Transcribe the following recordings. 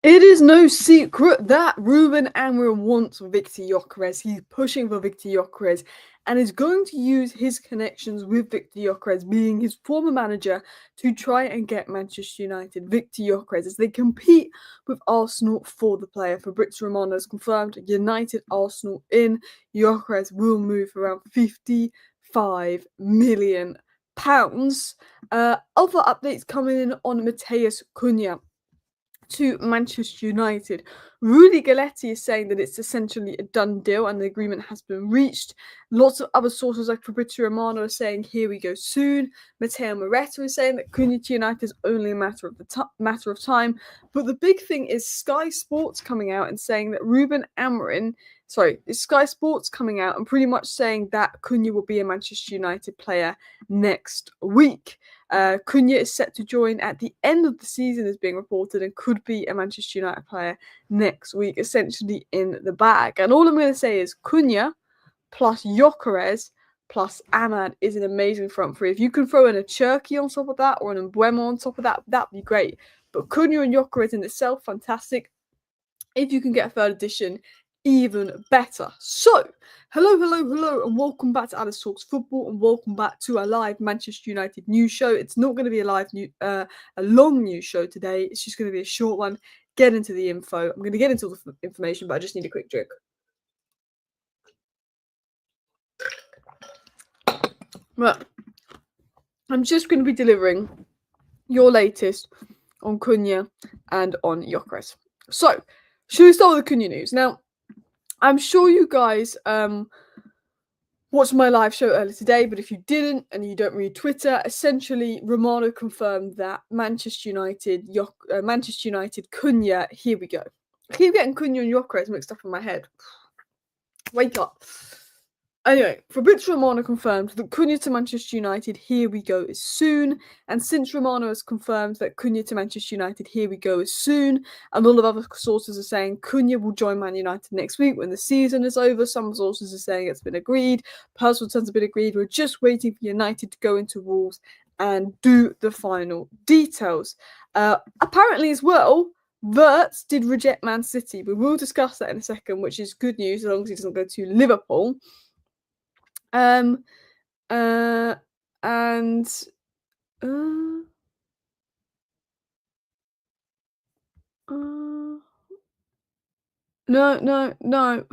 It is no secret that Ruben Amorim wants Viktor Gyokeres. He's pushing for Viktor Gyokeres and is going to use his connections with Viktor Gyokeres, being his former manager, to try and get Manchester United Viktor Gyokeres as they compete with Arsenal for the player. Fabrizio Romano has confirmed United Arsenal in. Gyokeres will move for around £55 million. Other updates coming in on Matheus Cunha to Manchester United. Rudy Galetti is saying that it's essentially a done deal and the agreement has been reached. Lots of other sources like Fabrizio Romano are saying here we go soon. Matteo Moretti is saying that Cunha to United is only a matter of time. But the big thing is Sky Sports coming out and saying that Sky Sports coming out and pretty much saying that Cunha will be a Manchester United player next week. Cunha is set to join at the end of the season, is being reported, and could be a Manchester United player next week, essentially in the bag. And all I'm going to say is Cunha plus Gyokeres plus Ahmad is an amazing front three. If you can throw in a Cherki on top of that or an Mbuemo on top of that, that'd be great. But Cunha and Gyokeres in itself, fantastic. If you can get a third edition, even better. So, hello, and welcome back to Alice Talks Football, and welcome back to our live Manchester United news show. It's not going to be a long news show today. It's just going to be a short one. Get into the info. I'm going to get into the information, but I just need a quick drink. Right. I'm just going to be delivering your latest on Cunha and on Gyokeres. So, should we start with the Cunha news? Now, I'm sure you guys watched my live show earlier today, but if you didn't and you don't read Twitter, essentially Romano confirmed that Manchester United Cunha, here we go. I keep getting Cunha and Gyokeres mixed up in my head. Wake up. Anyway, Fabrizio Romano confirmed that Cunha to Manchester United, here we go, is soon. And since Romano has confirmed that Cunha to Manchester United, here we go, is soon, and all of other sources are saying Cunha will join Man United next week when the season is over. Some sources are saying it's been agreed. Personal terms have been agreed. We're just waiting for United to go into Wolves and do the final details. Apparently as well, Wirtz did reject Man City. We will discuss that in a second, which is good news as long as he doesn't go to Liverpool. No,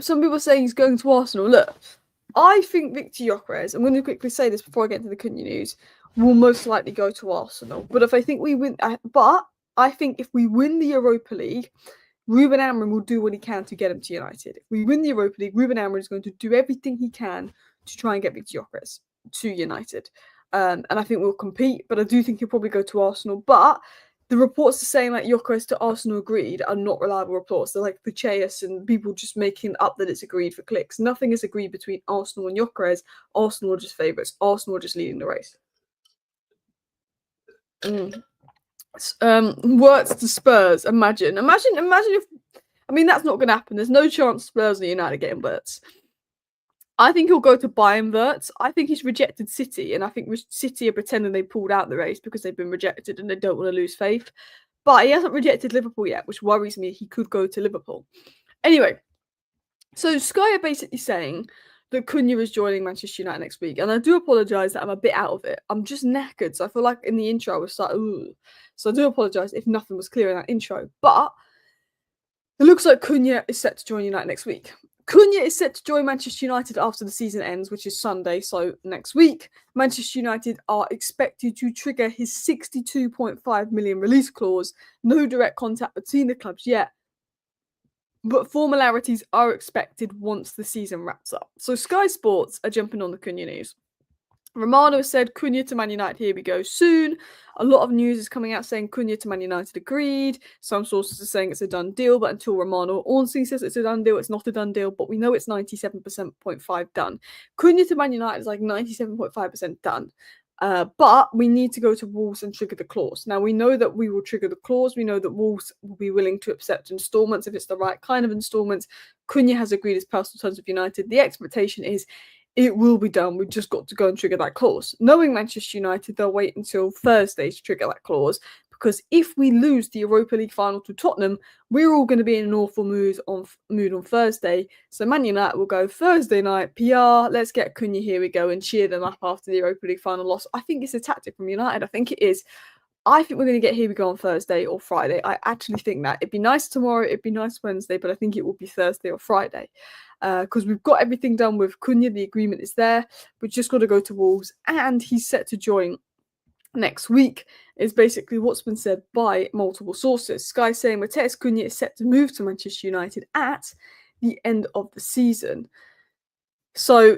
some people are saying he's going to Arsenal. Look, I think Viktor Gyokeres, I'm going to quickly say this before I get into the Cunha news, will most likely go to Arsenal. But I think if we win the Europa League, Ruben Amorim will do what he can to get him to United. If we win the Europa League, Ruben Amorim is going to do everything he can to try and get Viktor Gyokeres to United. And I think we'll compete, but I do think he'll probably go to Arsenal. But the reports are saying like Gyokeres to Arsenal agreed are not reliable reports. They're like Pacheas and people just making up that it's agreed for clicks. Nothing is agreed between Arsenal and Gyokeres. Arsenal are just favourites. Arsenal are just leading the race. Words to Spurs. Imagine if, I mean, that's not going to happen. There's no chance Spurs and United getting Wirtz. I think he'll go to Bayern Wirtz. I think he's rejected City, and I think City are pretending they pulled out the race because they've been rejected and they don't want to lose faith. But he hasn't rejected Liverpool yet, which worries me. He could go to Liverpool. Anyway, so Sky are basically saying that Cunha is joining Manchester United next week, and I do apologise that I'm a bit out of it. I'm just knackered, so I feel like in the intro I was like, ooh. So I do apologise if nothing was clear in that intro. But it looks like Cunha is set to join United next week. Cunha is set to join Manchester United after the season ends, which is Sunday, so next week. Manchester United are expected to trigger his £62.5 million release clause. No direct contact between the clubs yet, but formalities are expected once the season wraps up. So Sky Sports are jumping on the Cunha news. Romano said Cunha to Man United, here we go, soon. A lot of news is coming out saying Cunha to Man United agreed. Some sources are saying it's a done deal, but until Romano Ornstein says it's a done deal, it's not a done deal, but we know it's 97.5% done. Cunha to Man United is like 97.5% done. But we need to go to Wolves and trigger the clause. Now, we know that we will trigger the clause. We know that Wolves will be willing to accept instalments if it's the right kind of instalments. Cunha has agreed his personal terms with United. The expectation is it will be done. We've just got to go and trigger that clause. Knowing Manchester United, they'll wait until Thursday to trigger that clause because if we lose the Europa League final to Tottenham, we're all going to be in an awful mood on Thursday. So Man United will go Thursday night, PR, let's get Cunha, here we go, and cheer them up after the Europa League final loss. I think it's a tactic from United. I think it is. I think we're going to get here we go on Thursday or Friday. I actually think that. It'd be nice tomorrow, it'd be nice Wednesday, but I think it will be Thursday or Friday. Because we've got everything done with Cunha, the agreement is there. We've just got to go to Wolves, and he's set to join next week, is basically what's been said by multiple sources. Sky saying Matheus Cunha is set to move to Manchester United at the end of the season. So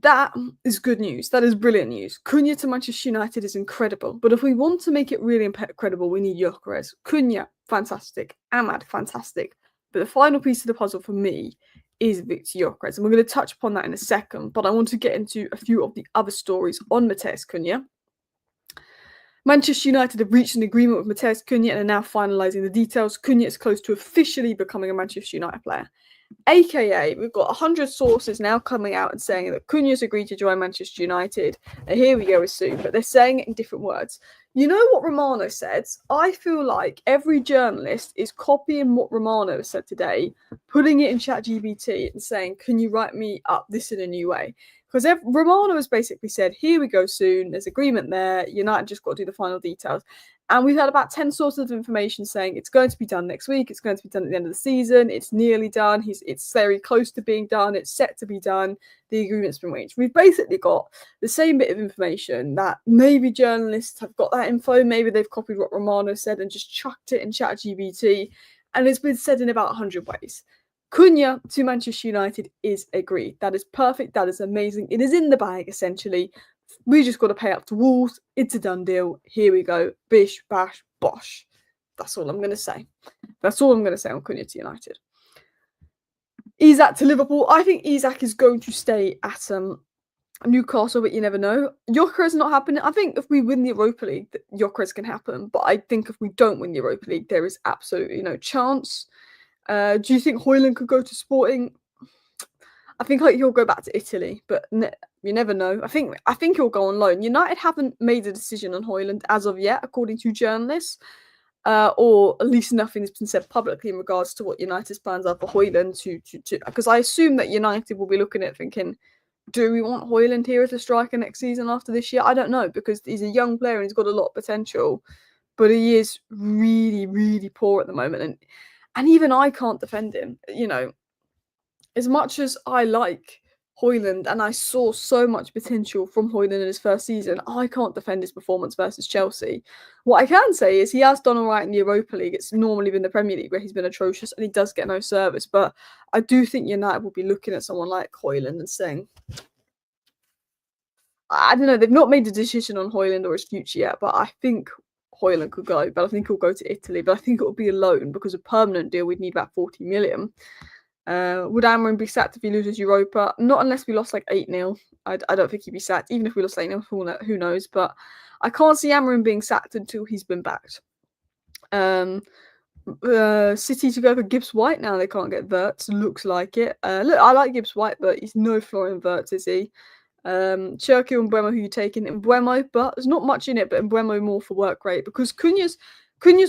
that is good news. That is brilliant news. Cunha to Manchester United is incredible. But if we want to make it really incredible, we need Gyokeres. Cunha, fantastic. Amad, fantastic. But the final piece of the puzzle for me is Viktor Gyokeres. And we're going to touch upon that in a second. But I want to get into a few of the other stories on Matheus Cunha. Manchester United have reached an agreement with Matheus Cunha and are now finalising the details. Cunha is close to officially becoming a Manchester United player. AKA, we've got 100 sources now coming out and saying that Cunha's agreed to join Manchester United. And here we go as soon, but they're saying it in different words. You know what Romano said? I feel like every journalist is copying what Romano said today, putting it in ChatGPT and saying, can you write me up this in a new way? Because Romano has basically said, here we go soon, there's agreement there, United just got to do the final details. And we've had about 10 sources of information saying it's going to be done next week, it's going to be done at the end of the season, it's nearly done, it's very close to being done, it's set to be done, the agreement's been reached. We've basically got the same bit of information that maybe journalists have got that info, maybe they've copied what Romano said and just chucked it in ChatGPT, and it's been said in about 100 ways. Cunha to Manchester United is agreed. That is perfect. That is amazing. It is in the bag, essentially. We just got to pay up to Wolves. It's a done deal. Here we go. Bish, bash, bosh. That's all I'm going to say. That's all I'm going to say on Cunha to United. Isak to Liverpool. I think Isak is going to stay at Newcastle, but you never know. Gyokeres not happening. I think if we win the Europa League, Gyokeres can happen. But I think if we don't win the Europa League, there is absolutely no chance. Do you think Højlund could go to Sporting? I think he'll go back to Italy, but you never know. I think he'll go on loan. United haven't made a decision on Højlund as of yet, according to journalists, or at least nothing has been said publicly in regards to what United's plans are for Højlund. Because I assume that United will be looking at thinking, do we want Højlund here as a striker next season after this year? I don't know, because he's a young player and he's got a lot of potential, but he is really, really poor at the moment. And even I can't defend him, you know. As much as I like Højlund and I saw so much potential from Højlund in his first season, I can't defend his performance versus Chelsea. What I can say is he has done all right in the Europa League. It's normally been the Premier League where he's been atrocious and he does get no service. But I do think United will be looking at someone like Højlund and saying, I don't know, they've not made a decision on Højlund or his future yet, but I think Højlund could go, but I think he'll go to Italy. But I think it will be a loan because a permanent deal we'd need about 40 million. Would Amorim be sacked if he loses Europa? Not unless we lost like 8-0. I don't think he'd be sacked. Even if we lost 8-0, who knows? But I can't see Amorim being sacked until he's been backed. City to go for Gibbs White now. They can't get Wirtz. Looks like it. Look, I like Gibbs White, but he's no Florian Wirtz, is he? Cherki and Mbeumo, who you taking? Mbeumo, but there's not much in it, but Mbeumo more for work rate because Cunha's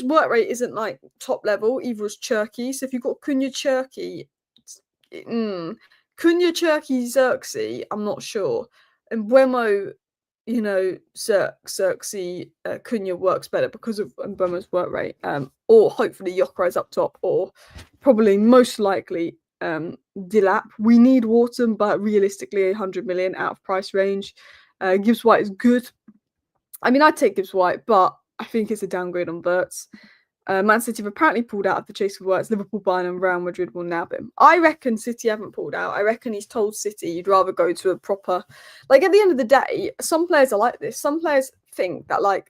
work rate isn't like top level, either as Cherki. So if you've got Cunha, Cherki, Cunha, Cherki, Xerxes, I'm not sure. And Mbeumo, you know, Xerxes, Cunha works better because of Mbeumo's work rate. Or hopefully Gyokeres up top, or probably most likely Dilap. We need Wharton, but realistically 100 million out of price range. Gibbs White is good. I mean, I'd take Gibbs White, but I think it's a downgrade on Wirtz. Man City have apparently pulled out of the chase for Wirtz. Liverpool, Bayern and Real Madrid will nab him. I reckon City haven't pulled out. I reckon he's told City you'd rather go to a proper... Like, at the end of the day, some players are like this. Some players think that, like,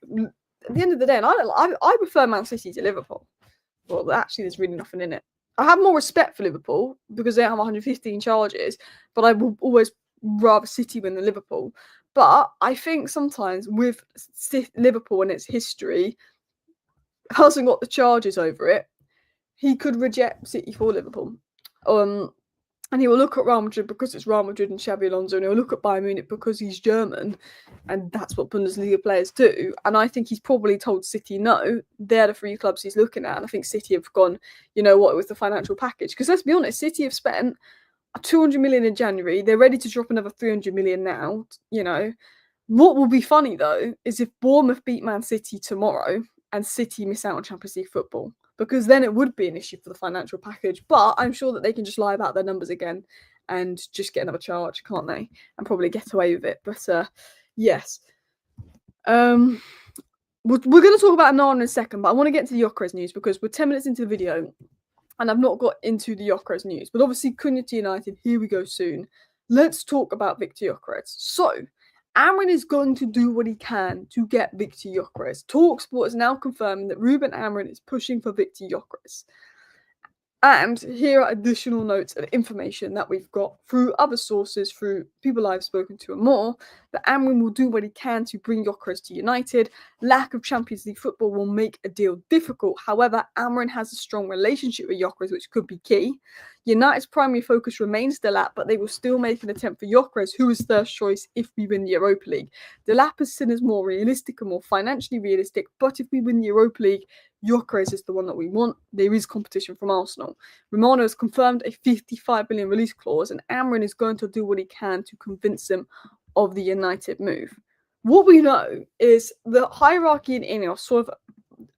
at the end of the day, and I prefer Man City to Liverpool. Well, actually, there's really nothing in it. I have more respect for Liverpool because they have 115 charges, but I will always rather City win than Liverpool. But I think sometimes with Liverpool and its history, hasn't got the charges over it, he could reject City for Liverpool. And he will look at Real Madrid because it's Real Madrid and Xabi Alonso, and he'll look at Bayern Munich because he's German, and that's what Bundesliga players do. And I think he's probably told City no. They're the three clubs he's looking at, and I think City have gone, you know what, it was the financial package. Because let's be honest, City have spent 200 million in January. They're ready to drop another 300 million now. You know, what will be funny though is if Bournemouth beat Man City tomorrow and City miss out on Champions League football, because then it would be an issue for the financial package. But I'm sure that they can just lie about their numbers again and just get another charge, can't they? And probably get away with it. But yes. We're going to talk about Nana in a second, but I want to get into the Gyökeres news because we're 10 minutes into the video and I've not got into the Gyökeres news. But obviously, Cunha to United, here we go soon. Let's talk about Viktor Gyökeres. So, Amorim is going to do what he can to get Viktor Gyökeres. TalkSport is now confirming that Ruben Amorim is pushing for Viktor Gyökeres. And here are additional notes and information that we've got through other sources, through people I've spoken to and more, that Amorim will do what he can to bring Gyökeres to United. Lack of Champions League football will make a deal difficult. However, Amorim has a strong relationship with Gyökeres, which could be key. United's primary focus remains Delap, but they will still make an attempt for Gyökeres, who is first choice if we win the Europa League. Delap is seen as more realistic and more financially realistic, but if we win the Europa League, Gyökeres is the one that we want. There is competition from Arsenal. Romano has confirmed a 55 million release clause, and Amorim is going to do what he can to convince him of the United move. What we know is the hierarchy in Ineos sort of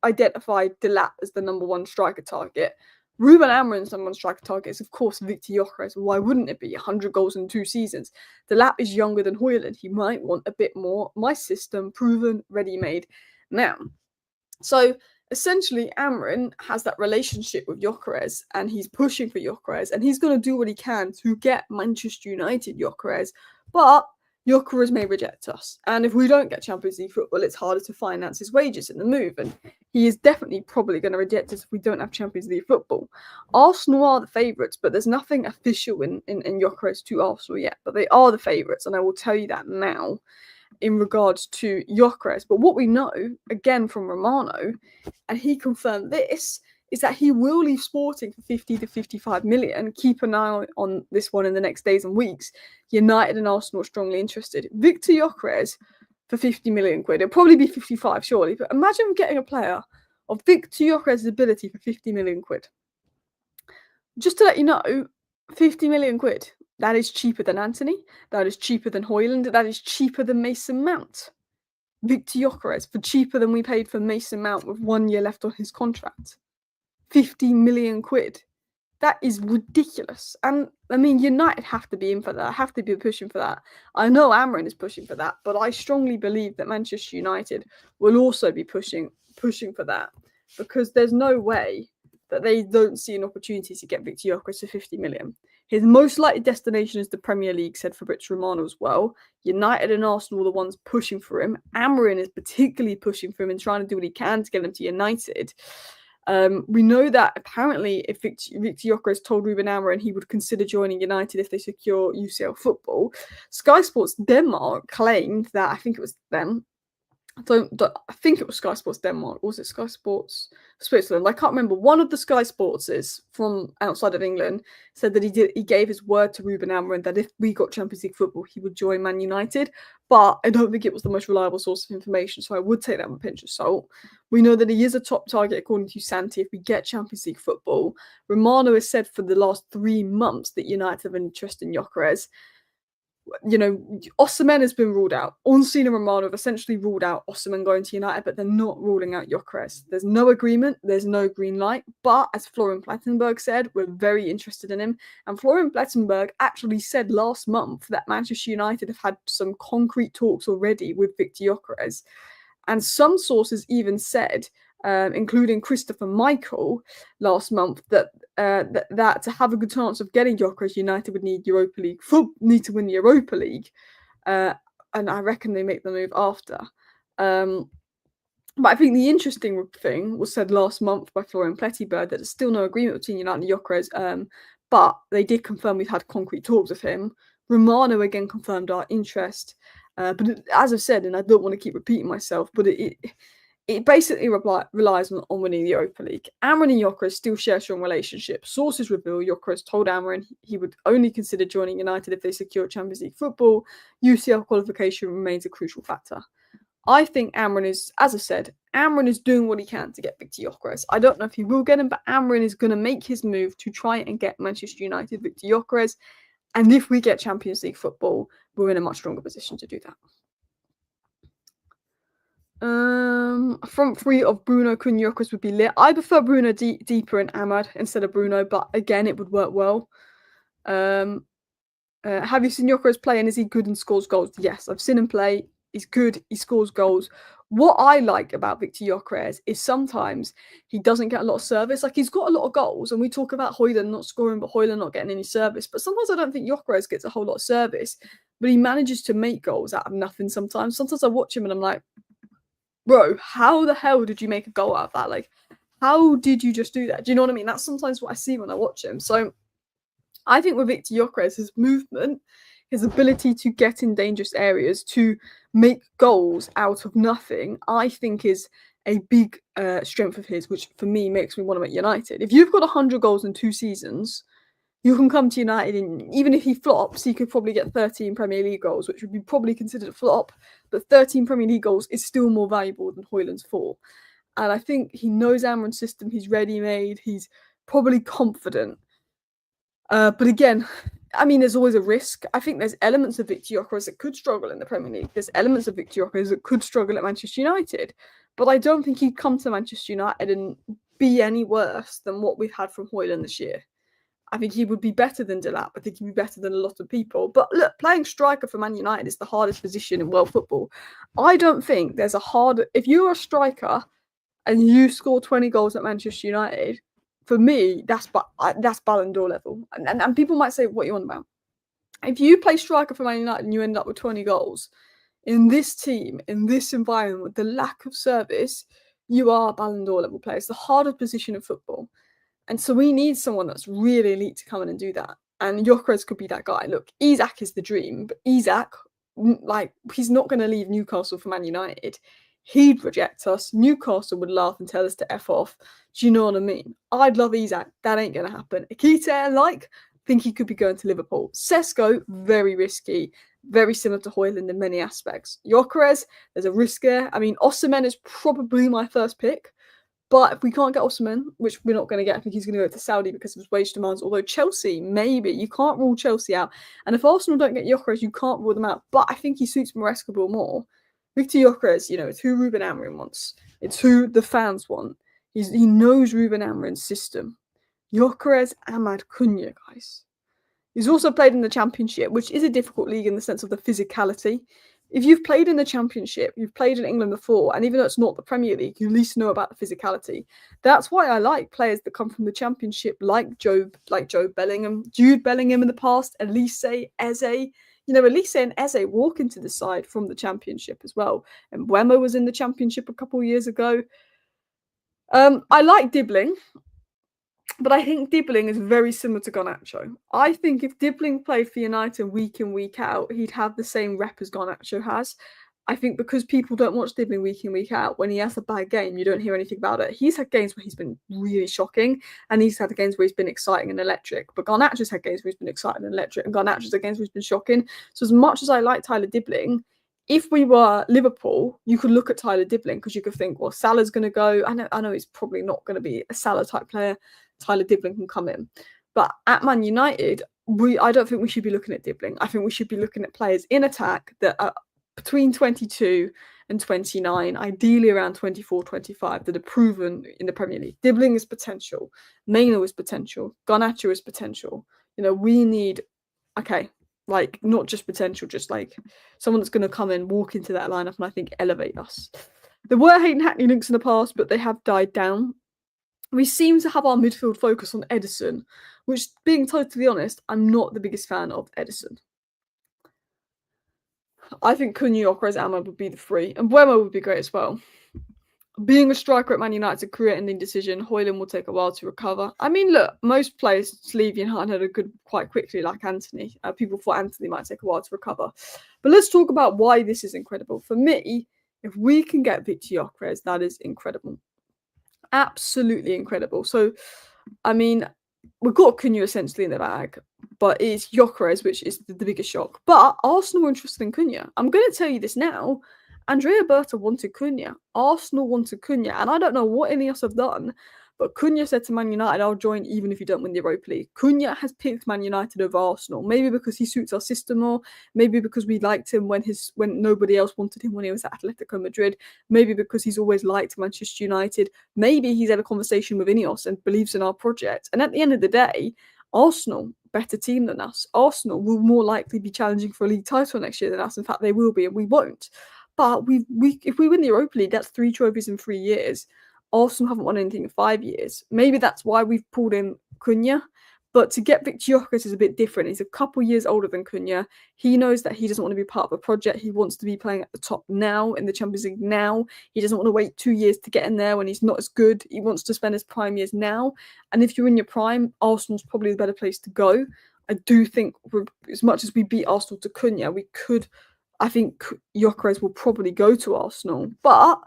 identified Delap as the number one striker target. Ruben Amorim's number one striker target is, of course, Viktor Gyökeres. Why wouldn't it be? 100 goals in 2 seasons. Delap is younger than Højlund. He might want a bit more. My system, proven, ready-made. Now, so essentially, Amorim has that relationship with Gyökeres, and he's pushing for Gyökeres, and he's going to do what he can to get Manchester United Gyökeres, but Gyökeres may reject us. And if we don't get Champions League football, it's harder to finance his wages in the move, and he is definitely probably going to reject us if we don't have Champions League football. Arsenal are the favourites, but there's nothing official in Gyökeres to Arsenal yet, but they are the favourites, and I will tell you that now in regards to Gyökeres. But what we know, again from Romano, and he confirmed this, is that he will leave Sporting for 50 to 55 million. Keep an eye on this one in the next days and weeks. United and Arsenal are strongly interested. Viktor Gyökeres for 50 million quid. It'll probably be 55, surely. But imagine getting a player of Viktor Gyökeres' ability for 50 million quid. Just to let you know, 50 million quid. That is cheaper than Anthony. That is cheaper than Højlund. That is cheaper than Mason Mount. Viktor Gyökeres for cheaper than we paid for Mason Mount with 1 year left on his contract. 50 million quid. That is ridiculous. And I mean, United have to be in for that, have to be pushing for that. I know Amorim is pushing for that, but I strongly believe that Manchester United will also be pushing for that, because there's no way that they don't see an opportunity to get Viktor Gyökeres for 50 million. His most likely destination is the Premier League, said Fabrizio Romano as well. United and Arsenal are the ones pushing for him. Amorim is particularly pushing for him and trying to do what he can to get him to United. We know that apparently if Viktor Gyökeres told Ruben Amorim he would consider joining United if they secure UCL football, Sky Sports Denmark claimed that, I think it was them, I think it was Sky Sports Denmark, or was it Sky Sports Switzerland? I can't remember. One of the Sky Sportses from outside of England said that he gave his word to Ruben Amorim that if we got Champions League football, he would join Man United. But I don't think it was the most reliable source of information, so I would take that with a pinch of salt. We know that he is a top target according to Santi if we get Champions League football. Romano has said for the last 3 months that United have an interest in Gyökeres. You know, Osimhen has been ruled out. Unseen and Romano have essentially ruled out Osimhen going to United, but they're not ruling out Gyökeres. There's no agreement. There's no green light. But as Florian Plettenberg said, we're very interested in him. And Florian Plettenberg actually said last month that Manchester United have had some concrete talks already with Viktor Gyökeres. And some sources even said, including Christopher Michael last month, that to have a good chance of getting Gyökeres, United would need to win the Europa League, and I reckon they make the move after. But I think the interesting thing was said last month by Florian Plettenberg that there's still no agreement between United and Gyökeres, but they did confirm we've had concrete talks with him. Romano again confirmed our interest, but as I've said, and I don't want to keep repeating myself, but it basically relies on winning the Europa League. Amorim and Gyökeres still share strong relationships. Sources reveal Gyökeres told Amorim he would only consider joining United if they secure Champions League football. UCL qualification remains a crucial factor. I think Amorim is, as I said, Amorim is doing what he can to get Viktor Gyokeres. I don't know if he will get him, but Amorim is going to make his move to try and get Manchester United Viktor Gyokeres. And if we get Champions League football, we're in a much stronger position to do that. Front three of Bruno Cunha would be lit. I prefer Bruno deeper in Ahmad instead of Bruno, but again, it would work well. Have you seen Gyökeres play and is he good and scores goals? Yes, I've seen him play. He's good. He scores goals. What I like about Viktor Gyokeres is sometimes he doesn't get a lot of service. Like, he's got a lot of goals, and we talk about Højlund not scoring, but Højlund not getting any service. But sometimes I don't think Gyökeres gets a whole lot of service, but he manages to make goals out of nothing sometimes. Sometimes I watch him and I'm like, bro, how the hell did you make a goal out of that? Like, how did you just do that? Do you know what I mean? That's sometimes what I see when I watch him. So I think with Viktor Gyokeres, his movement, his ability to get in dangerous areas, to make goals out of nothing, I think is a big strength of his, which for me makes me want to make United. If you've got 100 goals in 2 seasons, you can come to United, and even if he flops, he could probably get 13 Premier League goals, which would be probably considered a flop, but 13 Premier League goals is still more valuable than Højlund's 4. And I think he knows Amorim's system, he's ready-made, he's probably confident. But again, I mean, there's always a risk. I think there's elements of Viktor Gyokeres that could struggle in the Premier League. There's elements of Viktor Gyokeres that could struggle at Manchester United. But I don't think he'd come to Manchester United and be any worse than what we've had from Højlund this year. I think he would be better than Delap. I think he'd be better than a lot of people. But look, playing striker for Man United is the hardest position in world football. I don't think there's a hard... If you're a striker and you score 20 goals at Manchester United, for me, that's Ballon d'Or level. And people might say, what are you on about? If you play striker for Man United and you end up with 20 goals, in this team, in this environment, with the lack of service, you are Ballon d'Or level players. It's the hardest position in football. And so we need someone that's really elite to come in and do that. And Gyökeres could be that guy. Look, Isak is the dream, but Isak, like, he's not going to leave Newcastle for Man United. He'd reject us. Newcastle would laugh and tell us to F off. Do you know what I mean? I'd love Isak. That ain't going to happen. Akita, think he could be going to Liverpool. Sesko, very risky. Very similar to Højlund in many aspects. Gyökeres, there's a risk there. I mean, Osimhen is probably my first pick. But if we can't get Osimhen, which we're not going to get, I think he's going to go to Saudi because of his wage demands. Although Chelsea, maybe. You can't rule Chelsea out. And if Arsenal don't get Gyökeres, you can't rule them out. But I think he suits Maresca more. Viktor Gyokeres, it's who Ruben Amorim wants. It's who the fans want. He knows Ruben Amorim's system. Gyökeres, Ahmad, Cunha, guys. He's also played in the Championship, which is a difficult league in the sense of the physicality. If you've played in the Championship, you've played in England before, and even though it's not the Premier League, you at least know about the physicality. That's why I like players that come from the Championship, like Jude Bellingham in the past, Elise, Eze. Elise and Eze walk into the side from the Championship as well. And Mbeumo was in the Championship a couple of years ago. I like Dibbling, but I think Dibbling is very similar to Garnacho. I think if Dibbling played for United week in, week out, he'd have the same rep as Garnacho has. I think because people don't watch Dibbling week in, week out, when he has a bad game, you don't hear anything about it. He's had games where he's been really shocking, and he's had games where he's been exciting and electric. But Garnacho's had games where he's been exciting and electric, and Garnacho's had games where he's been shocking. So as much as I like Tyler Dibbling, if we were Liverpool, you could look at Tyler Dibbling because you could think, well, Salah's going to go. I know he's probably not going to be a Salah-type player. Tyler Dibbling can come in. But at Man United, I don't think we should be looking at Dibbling. I think we should be looking at players in attack that are between 22 and 29, ideally around 24, 25, that are proven in the Premier League. Dibbling is potential. Mainoo is potential. Garnacho is potential. We need, not just potential, just like someone that's going to come in, walk into that lineup, and I think elevate us. There were Hayden Hackney links in the past, but they have died down. We seem to have our midfield focus on Ederson, which, being totally honest, I'm not the biggest fan of Ederson. I think Cunha, Gyökeres, Ahmad would be the 3, and Mbeumo would be great as well. Being a striker at Man United is a career-ending decision. Højlund will take a while to recover. I mean, look, most players leave United quite quickly, like Anthony. People thought Anthony might take a while to recover. But let's talk about why this is incredible. For me, If we can get Viktor Gyokeres, that is incredible. Absolutely incredible. So, I mean, we've got Cunha essentially in the bag, but it's Gyokeres, which is the biggest shock. But Arsenal were interested in Cunha. I'm going to tell you this now. Andrea Berta wanted Cunha. Arsenal wanted Cunha. And I don't know what any of us have done, but Cunha said to Man United, I'll join even if you don't win the Europa League. Cunha has picked Man United over Arsenal. Maybe because he suits our system more. Maybe because we liked him when nobody else wanted him when he was at Atletico Madrid. Maybe because he's always liked Manchester United. Maybe he's had a conversation with Ineos and believes in our project. And at the end of the day, Arsenal, better team than us. Arsenal will more likely be challenging for a league title next year than us. In fact, they will be, and we won't. But if we win the Europa League, that's 3 trophies in 3 years. Arsenal haven't won anything in 5 years. Maybe that's why we've pulled in Cunha. But to get Viktor Gyokeres is a bit different. He's a couple years older than Cunha. He knows that he doesn't want to be part of a project. He wants to be playing at the top now, in the Champions League now. He doesn't want to wait 2 years to get in there when he's not as good. He wants to spend his prime years now. And if you're in your prime, Arsenal's probably the better place to go. I do think, as much as we beat Arsenal to Cunha, I think Gyokeres will probably go to Arsenal. But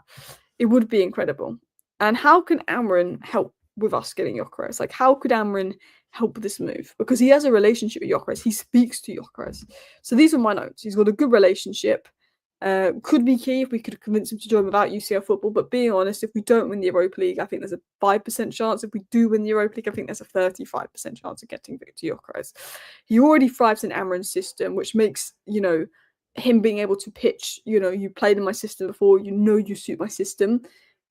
it would be incredible. And how can Amorim help with us getting Gyokeres? Like, how could Amorim help with this move? Because he has a relationship with Gyokeres. He speaks to Gyokeres. So these are my notes. He's got a good relationship. Could be key if we could convince him to join without UCL football. But being honest, if we don't win the Europa League, I think there's a 5% chance. If we do win the Europa League, I think there's a 35% chance of getting Viktor Gyokeres. He already thrives in Amorim's system, which makes, him being able to pitch, you played in my system before, you suit my system.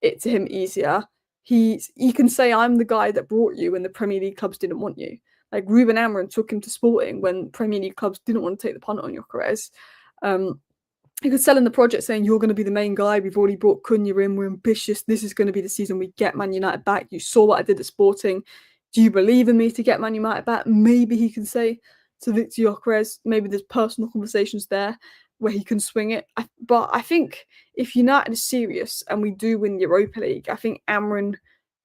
It to him easier. He can say, I'm the guy that brought you when the Premier League clubs didn't want you. Like Ruben Amorim took him to Sporting when Premier League clubs didn't want to take the punt on Gyokeres. He could sell in the project saying, you're going to be the main guy. We've already brought Cunha in. We're ambitious. This is going to be the season we get Man United back. You saw what I did at Sporting. Do you believe in me to get Man United back? Maybe he can say to Viktor Gyokeres, maybe there's personal conversations there where he can swing it. But I think if United is serious and we do win the Europa League, I think Amorim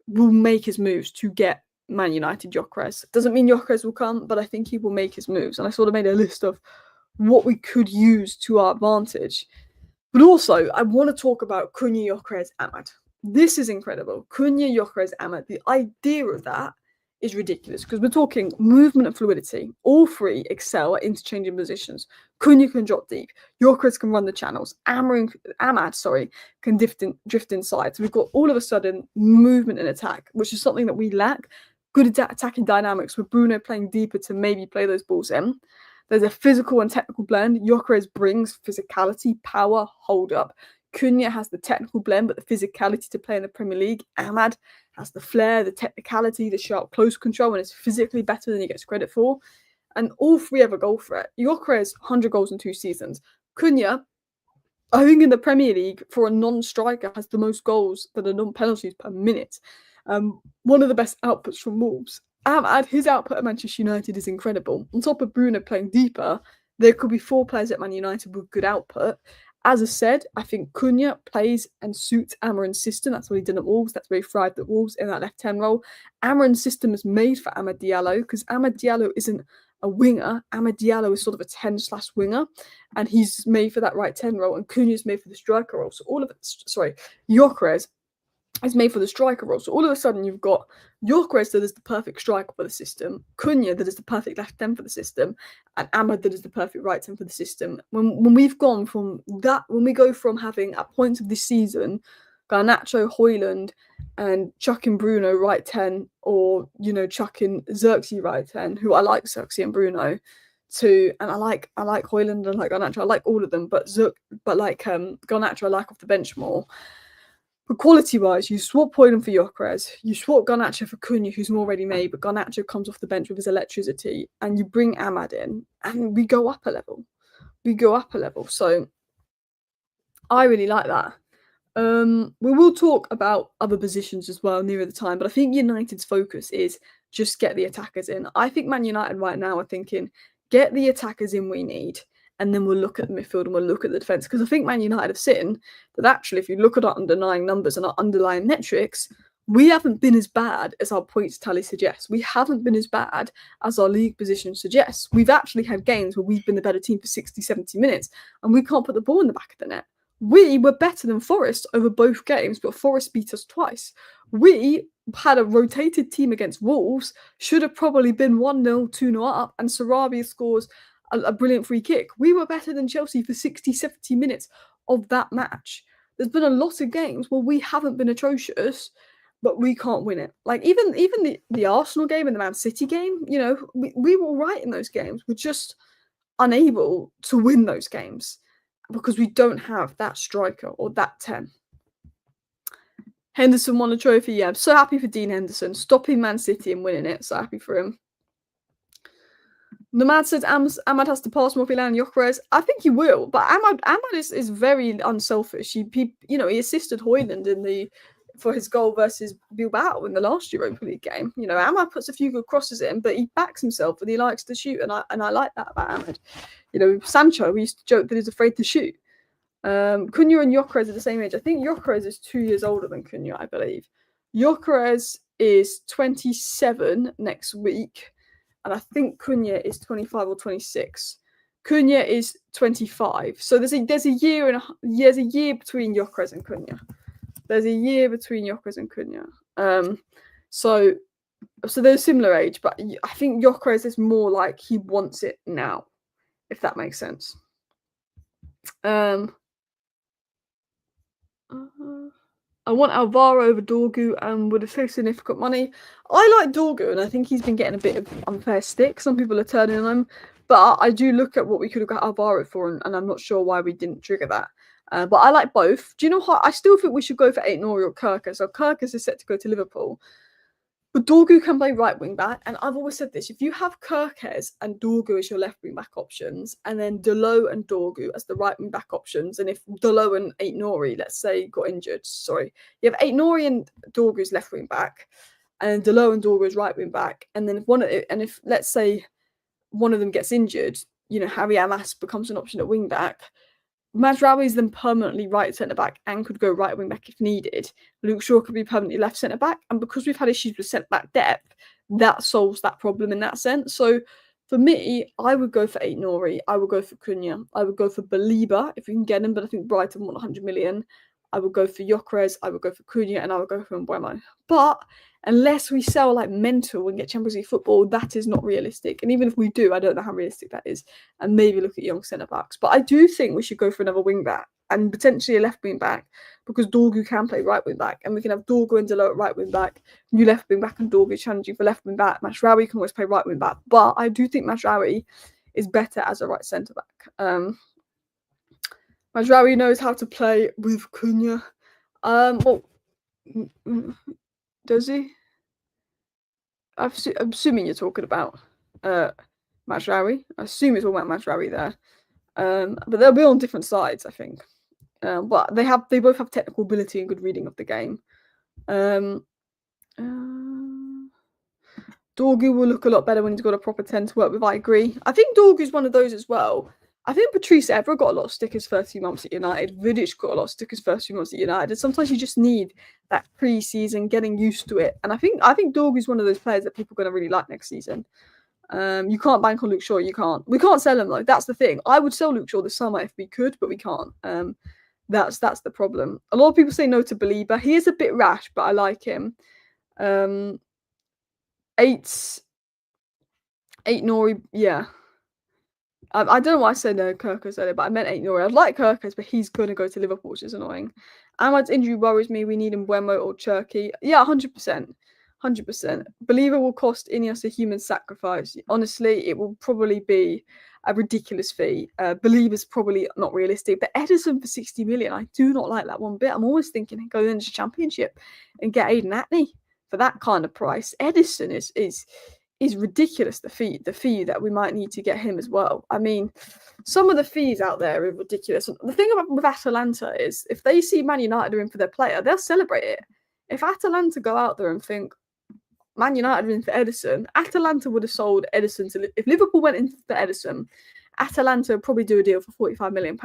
will make his moves to get Man United Gyokeres. Doesn't mean Gyokeres will come, but I think he will make his moves. And I sort of made a list of what we could use to our advantage. But also, I want to talk about Cunha, Gyokeres, Amad. This is incredible. Cunha, Gyokeres, Amad. The idea of that is ridiculous because we're talking movement and fluidity. All three excel at interchanging positions. Cunha can drop deep. Gyokeres can run the channels. Amad can drift inside. So we've got all of a sudden movement and attack, which is something that we lack. Good attacking dynamics with Bruno playing deeper to maybe play those balls in. There's a physical and technical blend. Gyokeres brings physicality, power, hold up. Cunha has the technical blend, but the physicality to play in the Premier League. Amad has the flair, the technicality, the sharp close control, and is physically better than he gets credit for. And all three have a goal threat. Gyokeres, 100 goals in 2 seasons. Cunha, I think in the Premier League, for a non-striker, has the most goals that are non-penalties per minute. One of the best outputs from Wolves. Amad, his output at Manchester United is incredible. On top of Bruno playing deeper, there could be 4 players at Man United with good output. As I said, I think Cunha plays and suits Amorim's system. That's what he did at Wolves. That's where he thrived at Wolves in that left-hand role. Amorim's system is made for Amad Diallo because Amad Diallo isn't a winger. Amad Diallo is sort of a 10/winger, and he's made for that right 10 role, and Cunha is made for the striker role. So Gyokeres is made for the striker role. So all of a sudden you've got Gyokeres that is the perfect striker for the system, Cunha that is the perfect left 10 for the system, and Amad that is the perfect right 10 for the system. When we've gone from that, when we go from having at points of this season Garnacho, Højlund, and chucking Bruno right 10, or chucking Xerxes right 10, who I like Xerxes and Bruno, and I like Højlund and I like Garnacho. I like all of them, but Garnacho I like off the bench more. But quality-wise, you swap Højlund for Gyokeres, you swap Garnacho for Cunha, who's more ready-made, but Garnacho comes off the bench with his electricity, and you bring Amad in, and we go up a level. So I really like that. We will talk about other positions as well nearer the time, but I think United's focus is just get the attackers in. I think Man United right now are thinking, get the attackers in we need, and then we'll look at the midfield and we'll look at the defence. Because I think Man United have seen that actually, if you look at our underlying numbers and our underlying metrics, we haven't been as bad as our points tally suggests. We haven't been as bad as our league position suggests. We've actually had games where we've been the better team for 60, 70 minutes, and we can't put the ball in the back of the net. We were better than Forest over both games, but Forest beat us twice. We had a rotated team against Wolves, should have probably been 1-0, 2-0 up, and Sarabia scores a brilliant free kick. We were better than Chelsea for 60, 70 minutes of that match. There's been a lot of games where we haven't been atrocious, but we can't win it. Like even the Arsenal game and the Man City game, you know, we were all right in those games. We're just unable to win those games because we don't have that striker or that 10. Henderson won a trophy. Yeah, I'm so happy for Dean Henderson. Stopping Man City and winning it. So happy for him. Nomad says Ahmad has to pass more Milan Gyokeres. I think he will, but Ahmad is very unselfish. He assisted Højlund for his goal versus Bilbao in the last Europa League game. You know, Ahmad puts a few good crosses in, but he backs himself and he likes to shoot, and I like that about Ahmad. You know, Sancho, we used to joke that he's afraid to shoot. Cunha and Gyokeres are the same age. I think Gyokeres is 2 years older than Cunha, I believe. Gyokeres is 27 next week, and I think Cunha is 25 or 26. Cunha is 25. So there's a year between Gyokeres and Cunha. There's a year between Gyokeres and Cunha. So they're similar age, but I think Gyokeres is more like he wants it now, if that makes sense. I want Alvaro over Dorgu and would have paid significant money. I like Dorgu, and I think he's been getting a bit of unfair stick. Some people are turning on him, but I do look at what we could have got Alvaro for, and I'm not sure why we didn't trigger that. But I like both. Do you know what? I still think we should go for Aït-Nouri or Kerkez. So Kerkez is set to go to Liverpool. But Dorgu can play right wing back, and I've always said this: if you have Kerkez and Dorgu as your left wing back options, and then Delo and Dorgu as the right wing back options, and if Delo and Aït-Nouri, let's say, got injured, you have Aït-Nouri and Dorgu's left wing back, and Delo and Dorgu's right wing back, and then if let's say one of them gets injured, you know, Harry Amas becomes an option at wing back. Mazraoui is then permanently right centre back and could go right wing back if needed. Luke Shaw could be permanently left centre back, and because we've had issues with centre back depth, that solves that problem in that sense. So for me, I would go for Aït-Nouri, I would go for Cunha, I would go for Belieber if we can get him, but I think Brighton want 100 million. I would go for Gyokeres, I would go for Cunha, and I would go for Mbeumo. But unless we sell like mental and get Champions League football, that is not realistic. And even if we do, I don't know how realistic that is. And maybe look at young centre backs. But I do think we should go for another wing back and potentially a left wing back, because Dorgu can play right wing back, and we can have Dorgu and Delo at right wing back, new left wing back, and Dorgu challenging for left wing back. Mazraoui can always play right wing back, but I do think Mazraoui is better as a right centre back. Mazraoui knows how to play with Cunha. Well, does he? I'm assuming you're talking about Mazraoui. I assume it's all about Mazraoui there. But they'll be on different sides, I think. But they both have technical ability and good reading of the game. Dorgu will look a lot better when he's got a proper 10 to work with. I agree. I think Dorgu's one of those as well. I think Patrice Evra got a lot of stickers first few months at United. Vidic got a lot of stickers first few months at United. Sometimes you just need that pre-season, getting used to it. And I think Dorgu's one of those players that people are going to really like next season. You can't bank on Luke Shaw. You can't. We can't sell him though. That's the thing. I would sell Luke Shaw this summer if we could, but we can't. That's the problem. A lot of people say no to Belieber. He is a bit rash, but I like him. Aït-Nouri, yeah. I don't know why I said Kerkez earlier, but I meant Aït-Nouri. I'd like Kerkez, but he's going to go to Liverpool, which is annoying. Ahmad's injury worries me. We need Mbeumo or Cherki. Yeah, 100%. 100%. Believer will cost Ineos a human sacrifice. Honestly, it will probably be a ridiculous fee. Believer's probably not realistic, but Ederson for 60 million, I do not like that one bit. I'm always thinking go into the Championship and get Aiden Atney for that kind of price. Ederson is ridiculous, the fee that we might need to get him as well. I mean, some of the fees out there are ridiculous. The thing about with Atalanta is if they see Man United are in for their player, they'll celebrate it. If Atalanta go out there and think Man United are in for Ederson, Atalanta would have sold Ederson to... If Liverpool went in for Ederson, Atalanta would probably do a deal for £45 million.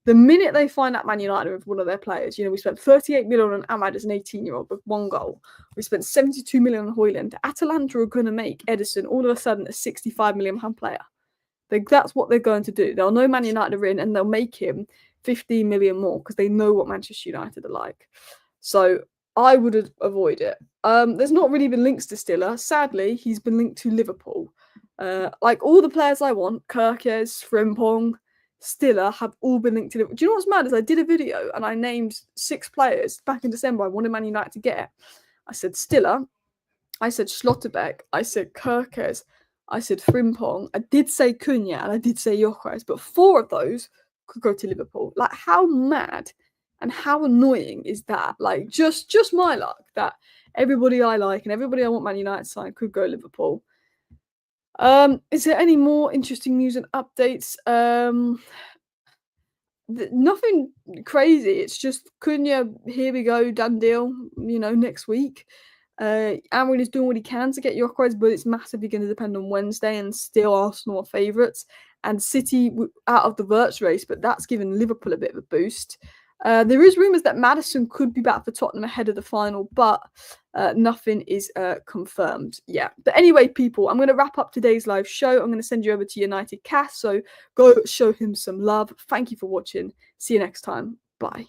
The minute they find out Man United with one of their players, you know, we spent 38 million on Ahmad as an 18-year-old with one goal. We spent 72 million on Højlund. Atalanta are going to make Ederson all of a sudden a 65 million pound player. That's what they're going to do. They'll know Man United are in and they'll make him 15 million more because they know what Manchester United are like. So I would avoid it. There's not really been links to Stiller. Sadly, he's been linked to Liverpool. Like all the players I want, Gyokeres, Frimpong, Stiller have all been linked to Liverpool. Do you know what's mad is I did a video and I named 6 players back in December I wanted Man United to get. I said Stiller, I said Schlotterbeck, I said Gyokeres, I said Frimpong, I did say Cunha, and I did say Gyokeres, but 4 of those could go to Liverpool. Like, how mad and how annoying is that? Like, just my luck that everybody I like and everybody I want Man United to sign could go Liverpool. Is there any more interesting news and updates? Nothing crazy. It's just Cunha, here we go, done deal, next week. Amorim is doing what he can to get Gyokeres, but it's massively going to depend on Wednesday, and still Arsenal are favourites. And City out of the Wirtz race, but that's given Liverpool a bit of a boost. There is rumours that Maddison could be back for Tottenham ahead of the final, but nothing is confirmed yet. But anyway, people, I'm going to wrap up today's live show. I'm going to send you over to United Cast, so go show him some love. Thank you for watching. See you next time. Bye.